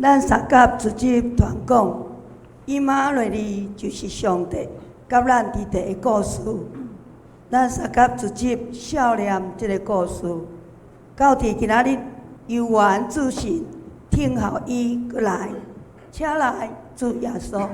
咱三甲自集团讲，以马内利就是上帝甲咱伫地的故事。咱三甲自集少年即个故事，到伫今仔日游园自信，听候伊过来，请来主耶稣。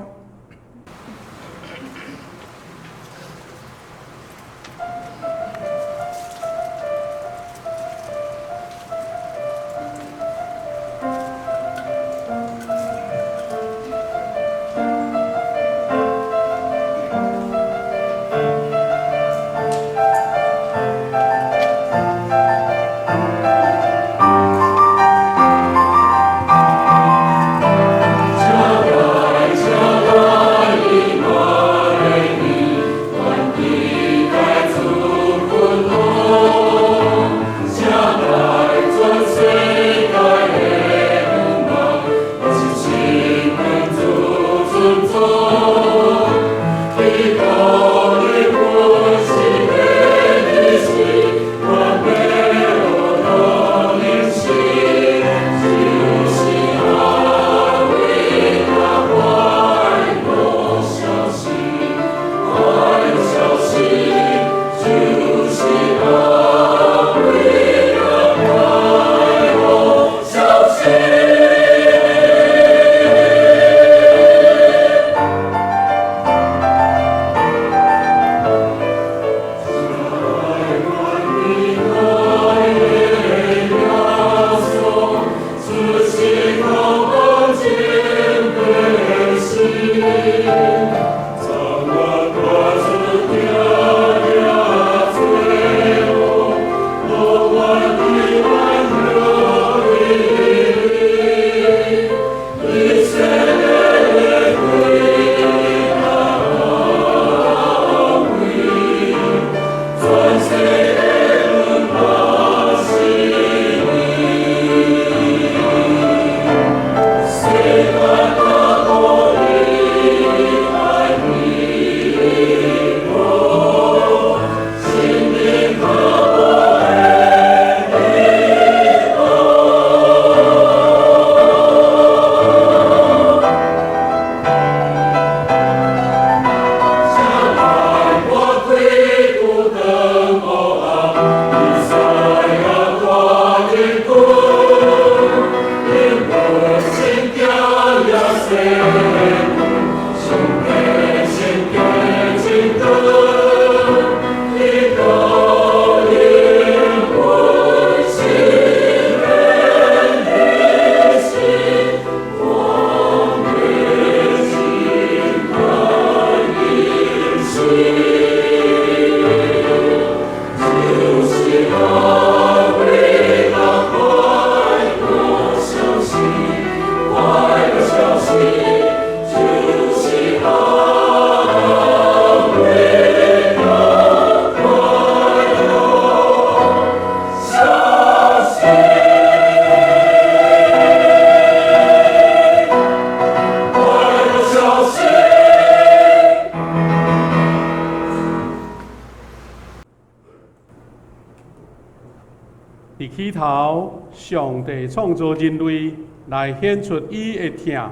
伫起头，上帝创造人类来显出伊的疼，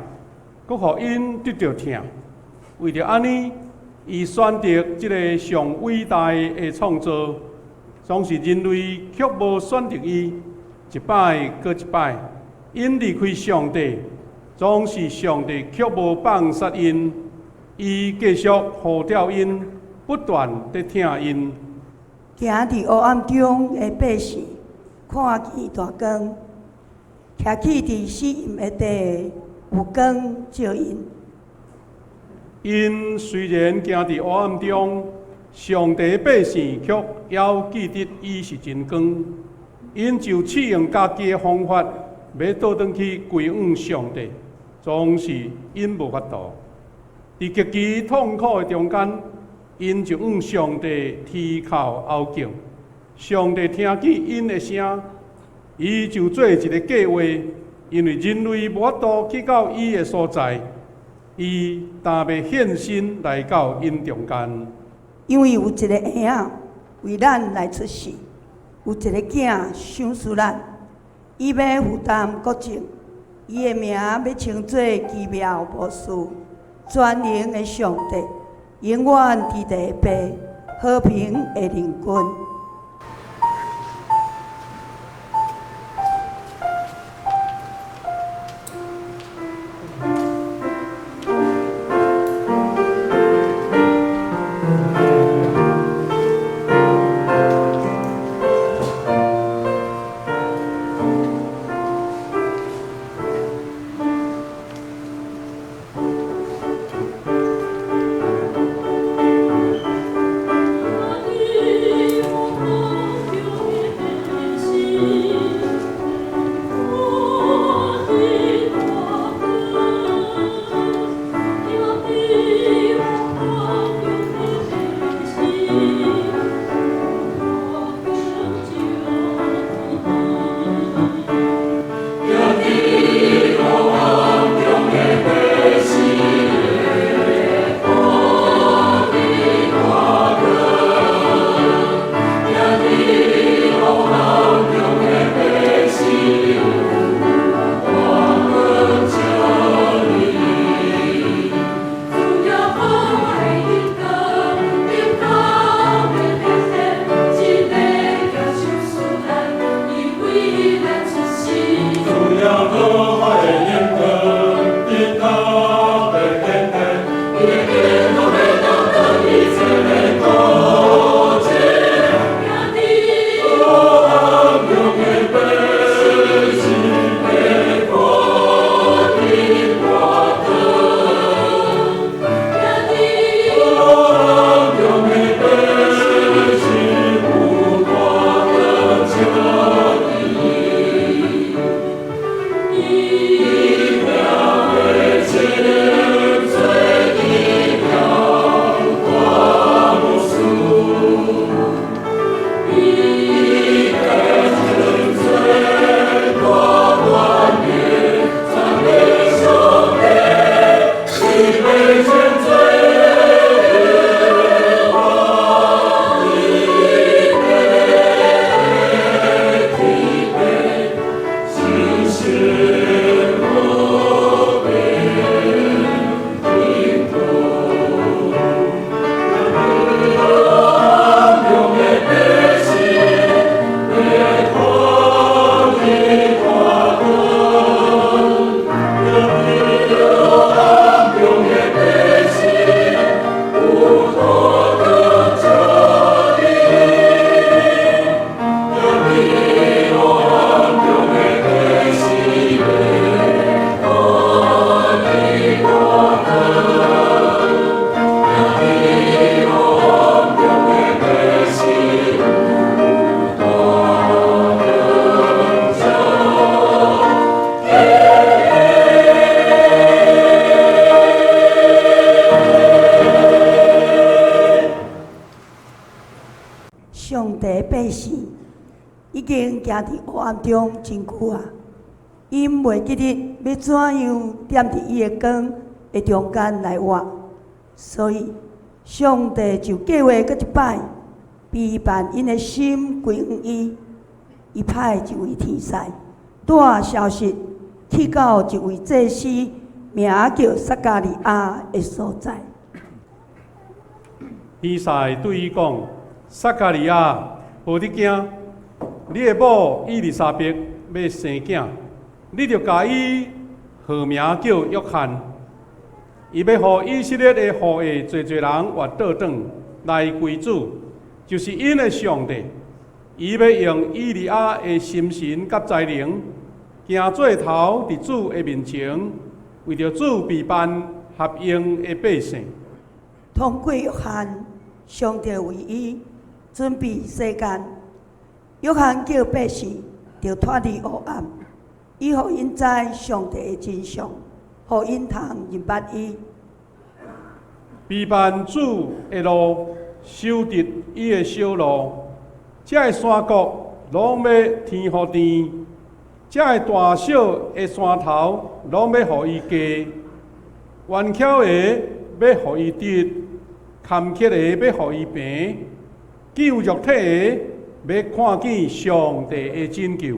搁互因得到疼。为着安尼，伊选择即个上伟大的创造，总是人类却无选择伊，一摆搁一摆，因离开上帝，总是上帝却无放杀因，伊继续呼召因，不断地疼因。行伫黑暗中的百姓，看见大光，徛起伫死荫的地，有光照因。因虽然行伫黑暗中，上帝的百姓却犹记得伊是真光。因就试用家己的方法，要倒转去归往上帝，总是因无法度。伫极其痛苦的中间，因就往上帝啼哭哀叫。上帝听见因的声，伊就做一个计划，因为人类无法度去到伊的所在，伊但要献身来到因中间。因为有一个婴仔为咱来出世，有一个囝想死咱，伊要负担国情，伊的名要称作奇妙无事、全能的上帝，永远伫地爸，和平的灵君。上帝百姓已经行伫黑暗中真久啊！因袂记得要怎样踮伫伊的光的中间来活，所以上帝就计划搁一摆，陪伴因的心归向伊。伊派一位天使，带消息去到一位祭司，名叫撒加利亚的所在。天使对伊讲：“撒加利亚，无得惊，你的某伊丽莎白要生囝，你着甲伊号名叫约翰。伊要互以色列的后裔侪侪人活倒转来归主，就是因的上帝。伊要用以利亚的心神甲才能，行做头伫主的面前，为着主陪伴合用的百姓。通过约翰，上帝为伊准备世间。约翰叫百姓着脱离黑暗，以互因知上帝的真相，互因通认捌伊。陪伴主的路，守直伊的小路。这个山谷拢要天互地，这个大小的山头拢要互伊加。弯巧的要互伊直，坎坷的要互伊平，救肉体的要看见上帝的拯救。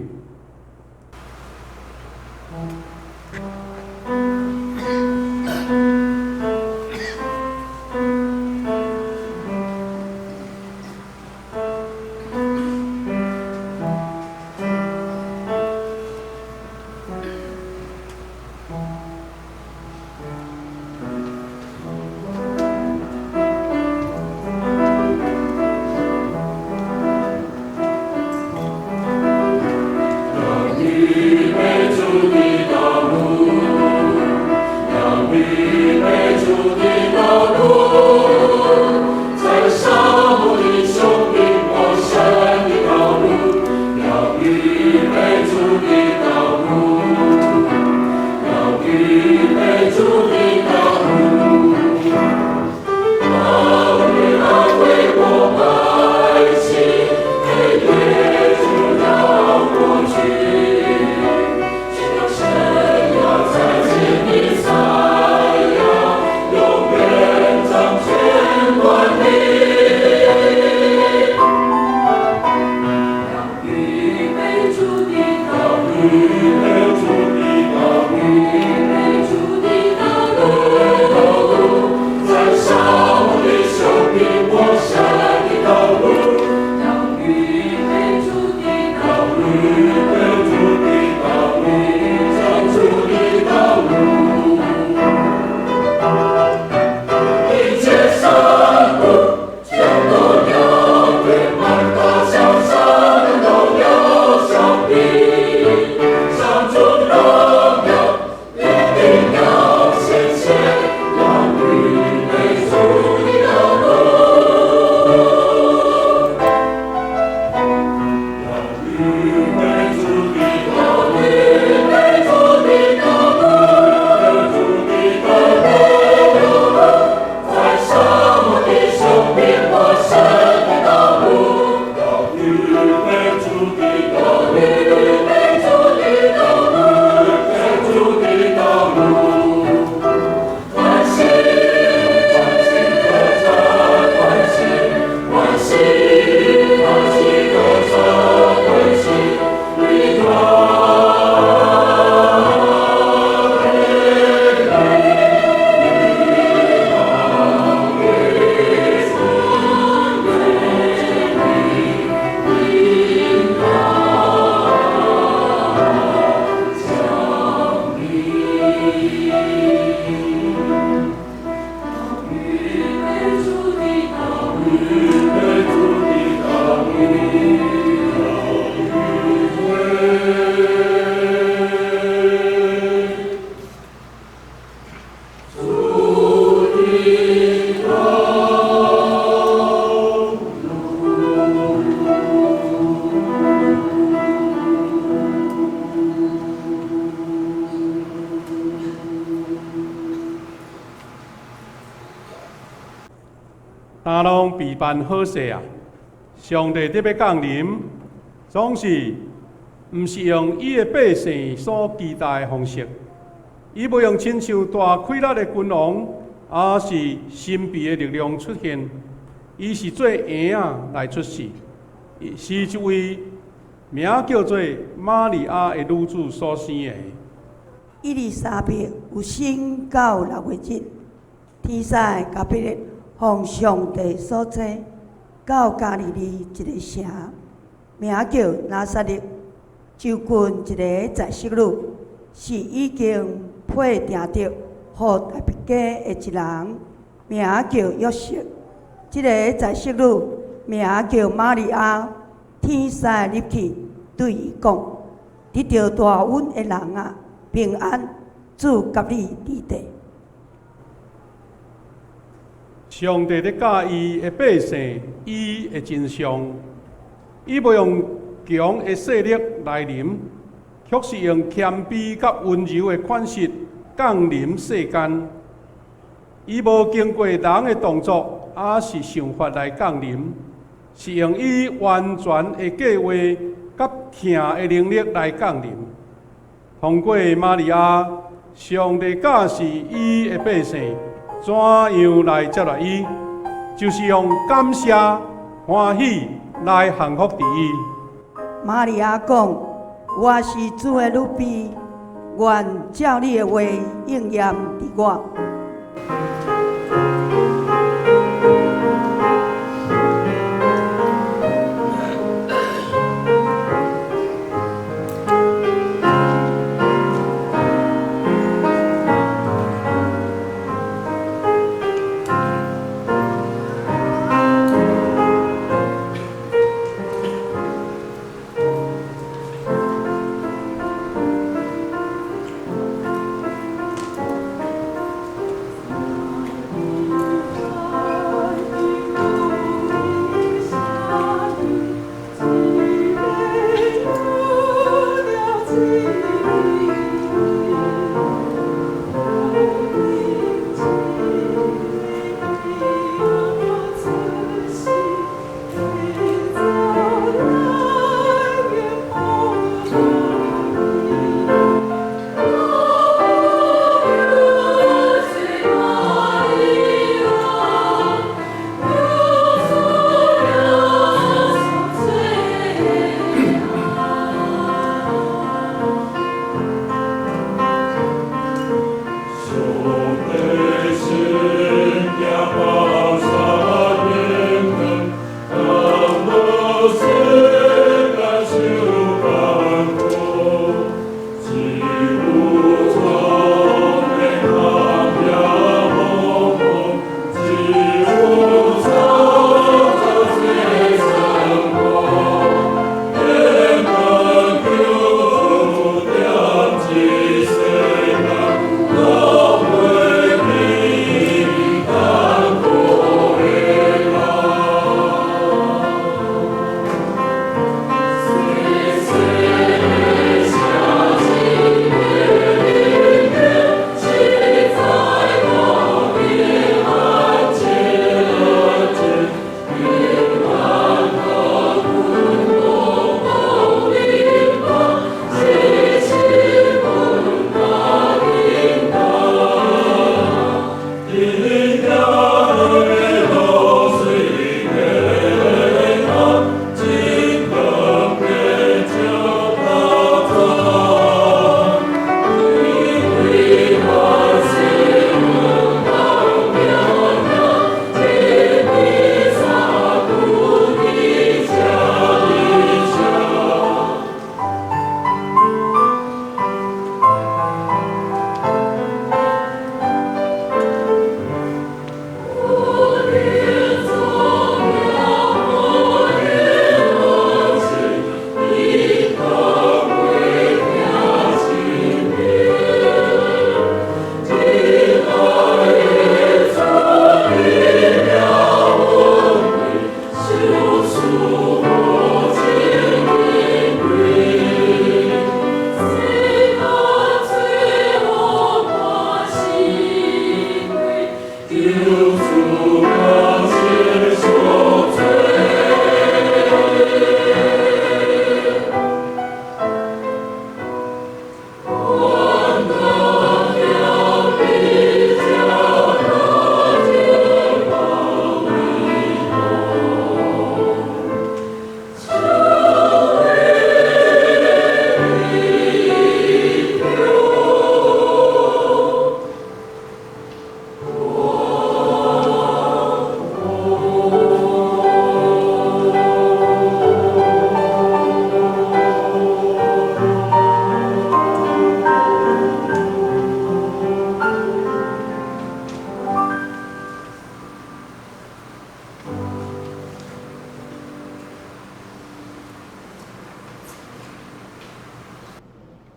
哪拢备办好势啊！上帝特别降临，总是毋是用伊的百姓所期待的方式，伊无用亲像大开力的君王，而是神秘的力量出现。伊是做婴仔来出世，是一位名叫做玛利亚的女子所生的。伊丽莎白有生到6月日，天使甲彼个奉上帝所赐，到加利利一个城，名叫拿撒勒，就近一个在色女，是已经配定着互大别家的一人，名叫约瑟。这个在色女名叫玛利亚，天使入去对伊讲：得到大恩的人啊，平安，主甲你伫地。上帝咧教伊的百姓，伊的真相，伊无用强的势力来临，却是用谦卑甲温柔的款式降临世间。伊无经过人的动作，也是想法来降临，是用伊完全的计划甲听的能力来降临。通过玛利亚，上帝教示伊的百姓。怎样来接纳伊？就是用感谢、欢喜来幸福伫伊。玛利亚讲：“我是主的女婢，愿照你的话应验伫我。”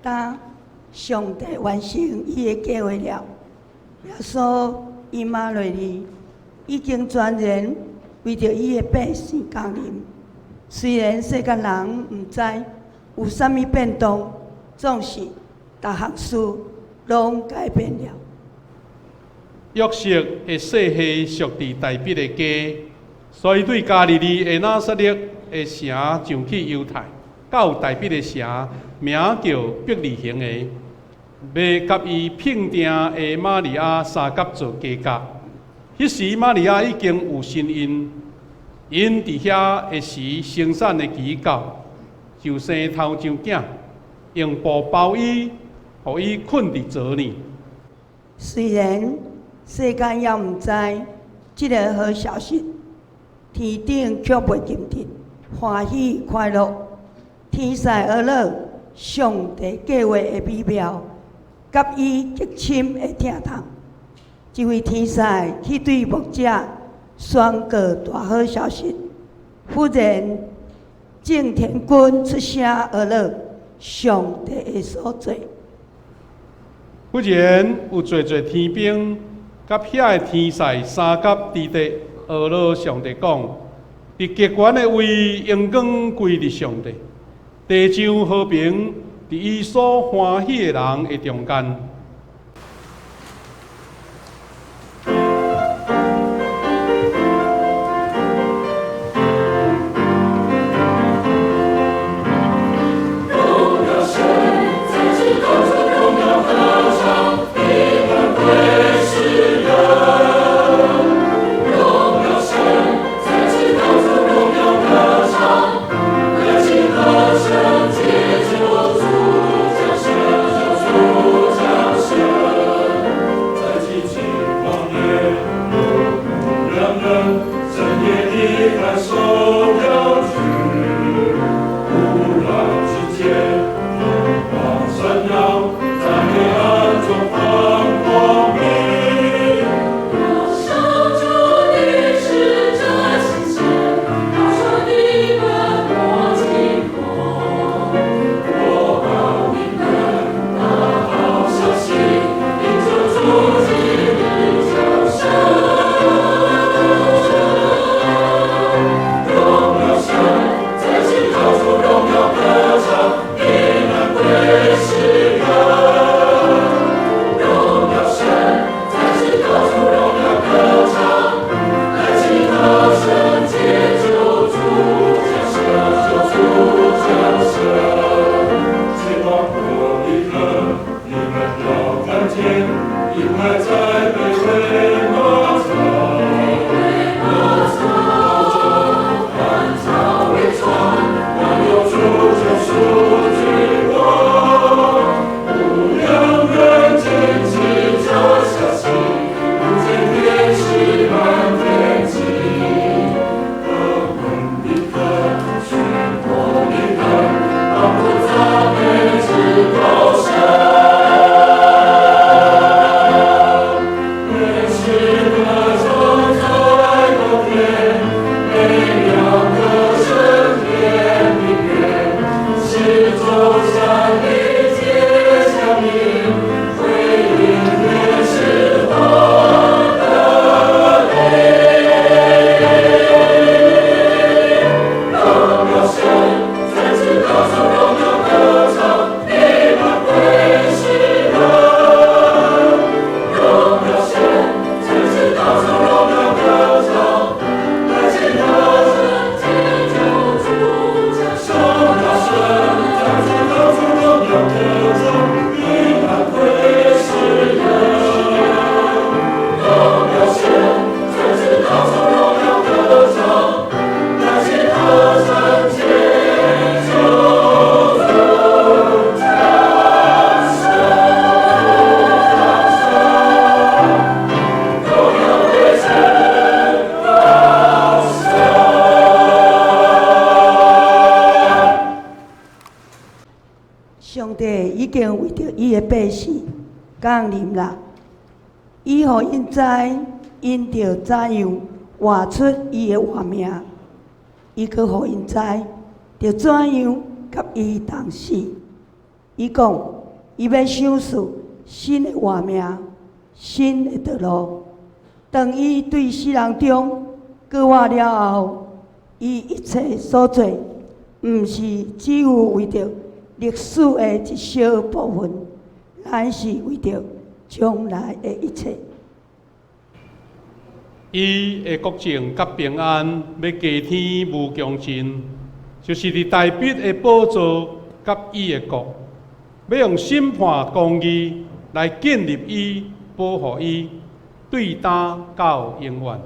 当上帝完成伊的计划了，耶稣伊妈瑞利已经全然为着伊的百姓降临。虽然世间人毋知有啥物变动，总是逐项事拢改变了。约瑟的细系属伫大毕的家，所以对加利利的拿撒勒的城上去犹太，到大毕的城，名叫伯利恒的，要甲伊聘定的玛利亚三甲做家教。迄时玛利亚已经有身孕，因伫遐的时生产的期到，就生头上囝，用布包伊，互伊困伫槽里。虽然世间也毋知即个好消息，天顶却袂禁止欢喜快乐，天使而乐，上帝计划的美妙，甲伊极深的疼痛。一位天使去对牧者宣告大好消息，忽然正天君出声而乐，上帝的所在。忽然有侪天兵，甲遐的天使三甲伫地俄罗上帝讲：伫极悬的位，荣光归伫上帝，地上和平，伫伊所欢喜的人的中间。上帝已经为着伊的百姓降临啦，伊互因知，因着怎样活出伊的活命。伊阁互因知，着怎样甲伊同死。伊讲，伊要想出新的活命，新的道路。当伊对世人中过活了后，伊一切所做，毋是只有为着历史的一小部分，乃是为着将来的一切。伊的国情甲平安要加添无穷尽，就是伫大笔的宝座甲伊的国，要用审判公义来建立伊、保护伊，对担到永远。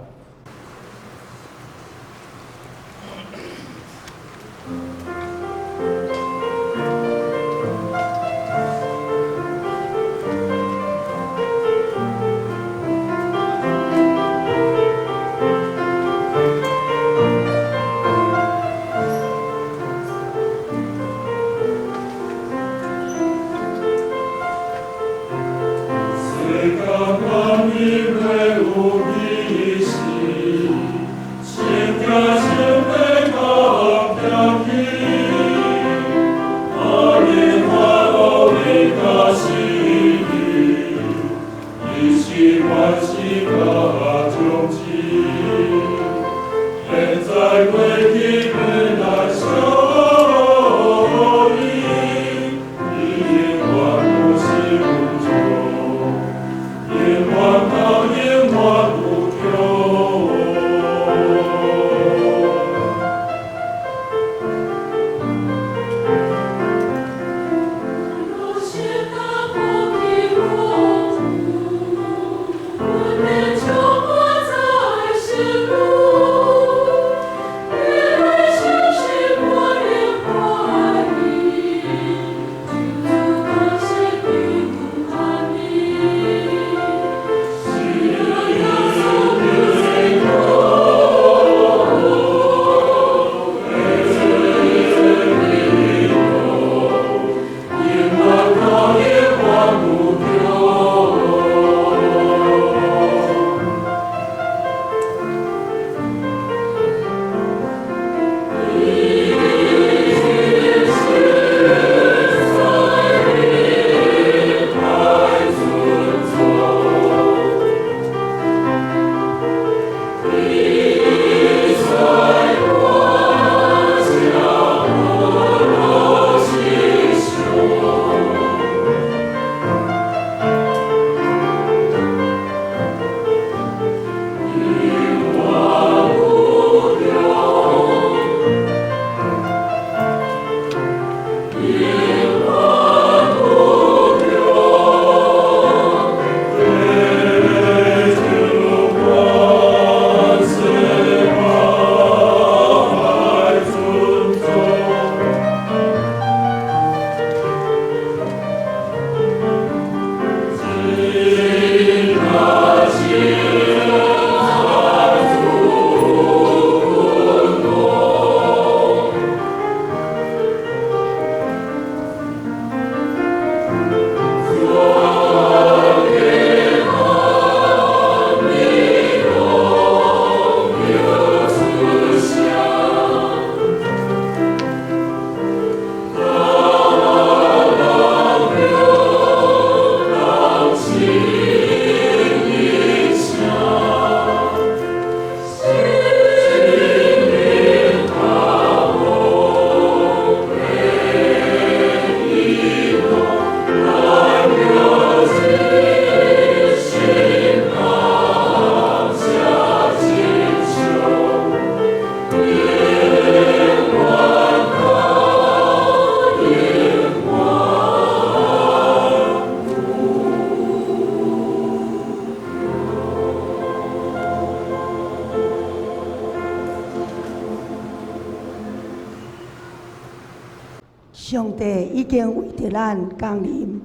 上帝已经为着咱降临，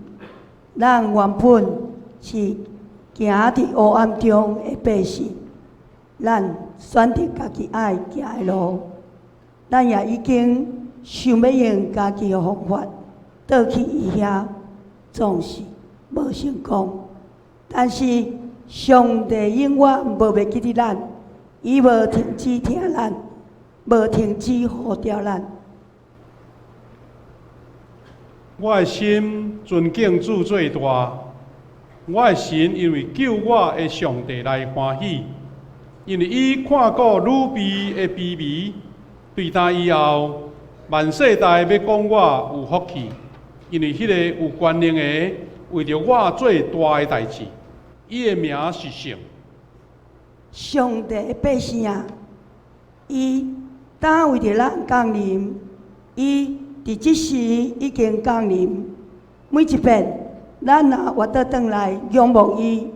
咱原本是行伫黑暗中的百姓，咱选择家己爱行的路，咱也已经想要用家己的方法倒去伊遐，总是无成功。但是上帝永远无袂记得咱，伊无停止听咱，无停止呼召咱。我的心尊敬主最大，我的神因为救我的上帝来欢喜，因为伊看顾女婢的卑微，对待以后，万世代要讲我有福气，因为迄个有权能的为着我做大的代志，伊的名是圣。上帝的百姓啊，伊当为着咱降临，伊伫即时已经降临。每一遍，咱若活倒转来仰望伊，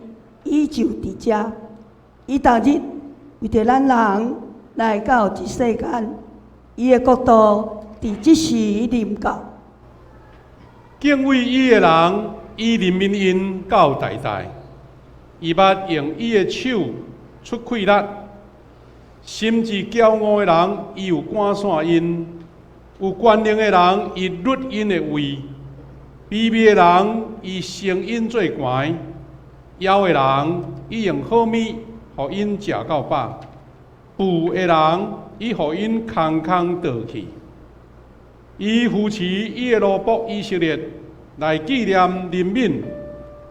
伊就伫遮。伊逐日为着咱人来到即世间，伊的国度伫即时临到。敬畏伊的人，伊怜悯因到代代。伊捌用伊的手出气力，心智骄傲的人，伊有赶散因；有权能的人，伊律因的位；卑微的人，伊升因做悬；枵的人，伊用好米，互因食到饱；富的人，伊互因空空倒去。伊扶持伊的奴仆以色列，来纪念怜悯，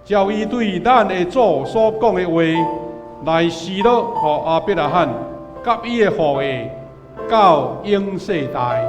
照伊对咱的祖所讲的话，来示落互阿伯拉罕甲伊的后裔到永世代。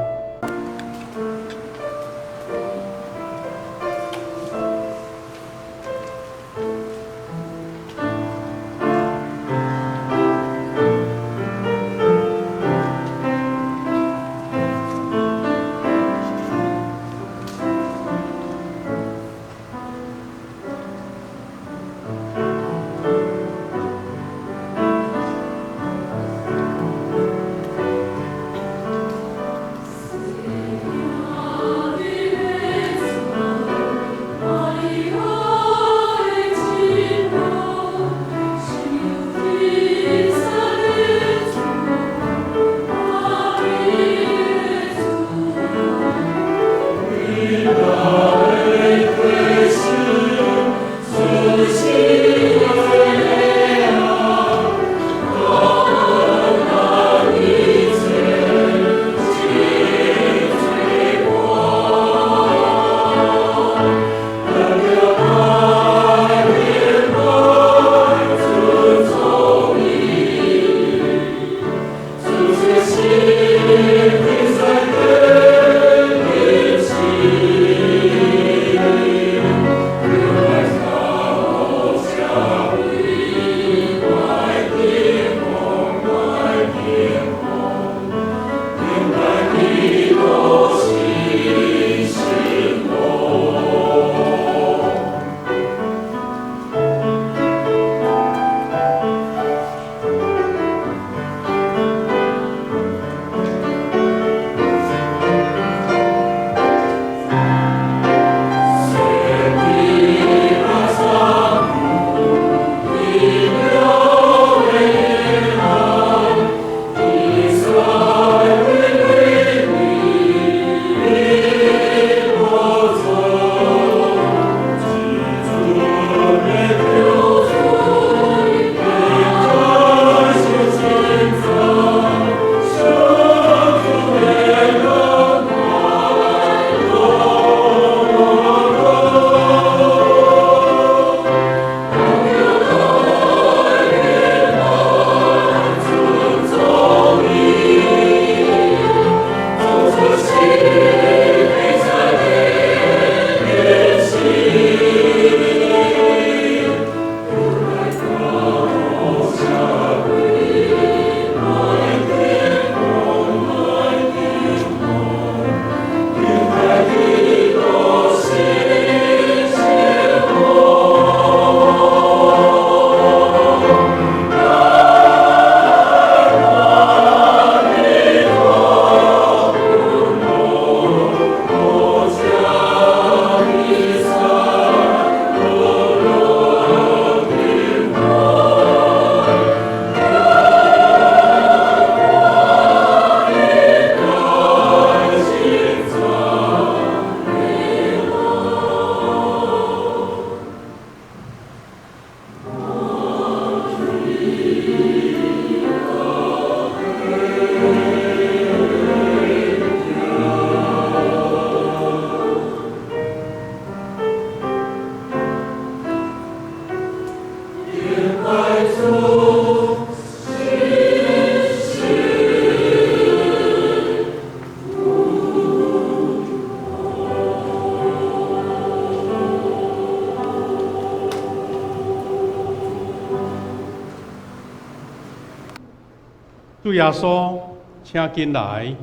主耶稣，请进来。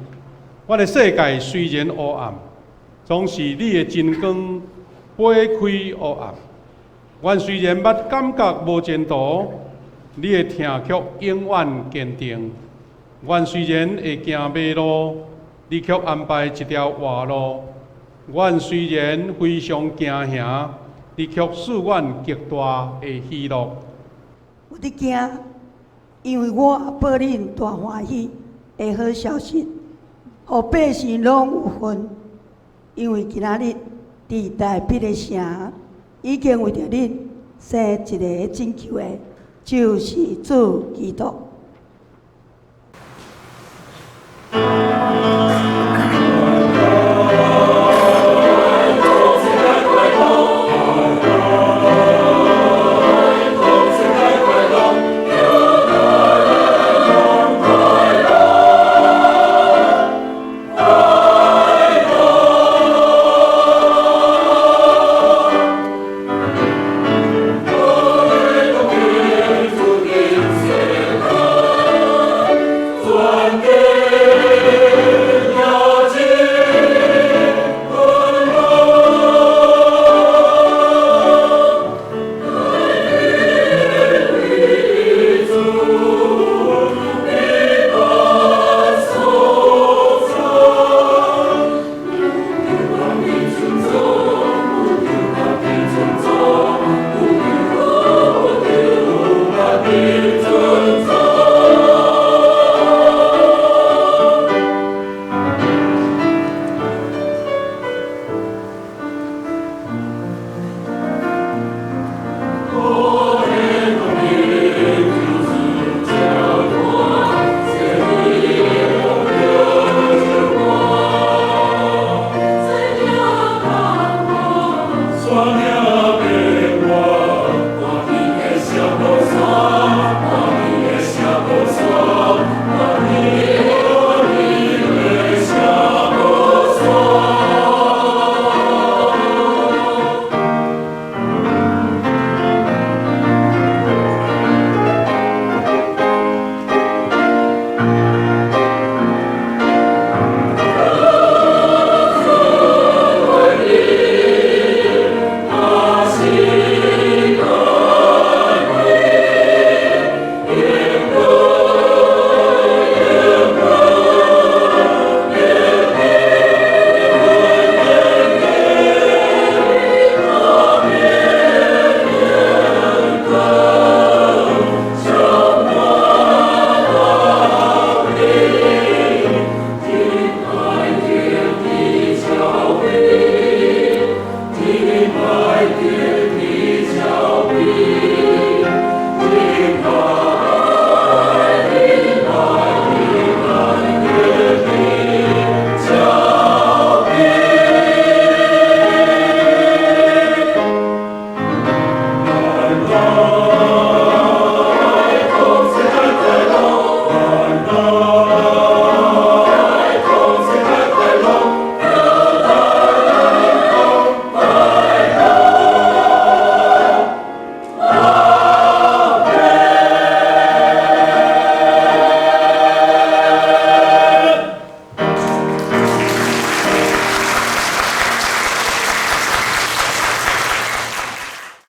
我的世界虽然黑暗，总是你的真光拨开黑暗。阮虽然捌感觉无前途，你的听曲永远坚定。阮虽然会行马路，你却安排一条活路。阮虽然非常惊吓，你却赐阮极大的喜乐。有伫惊，因为我报恁大欢喜的好消息，互百姓拢有份。因为今仔日伫大必的城，已经为着恁生一个拯救的，就是主基督。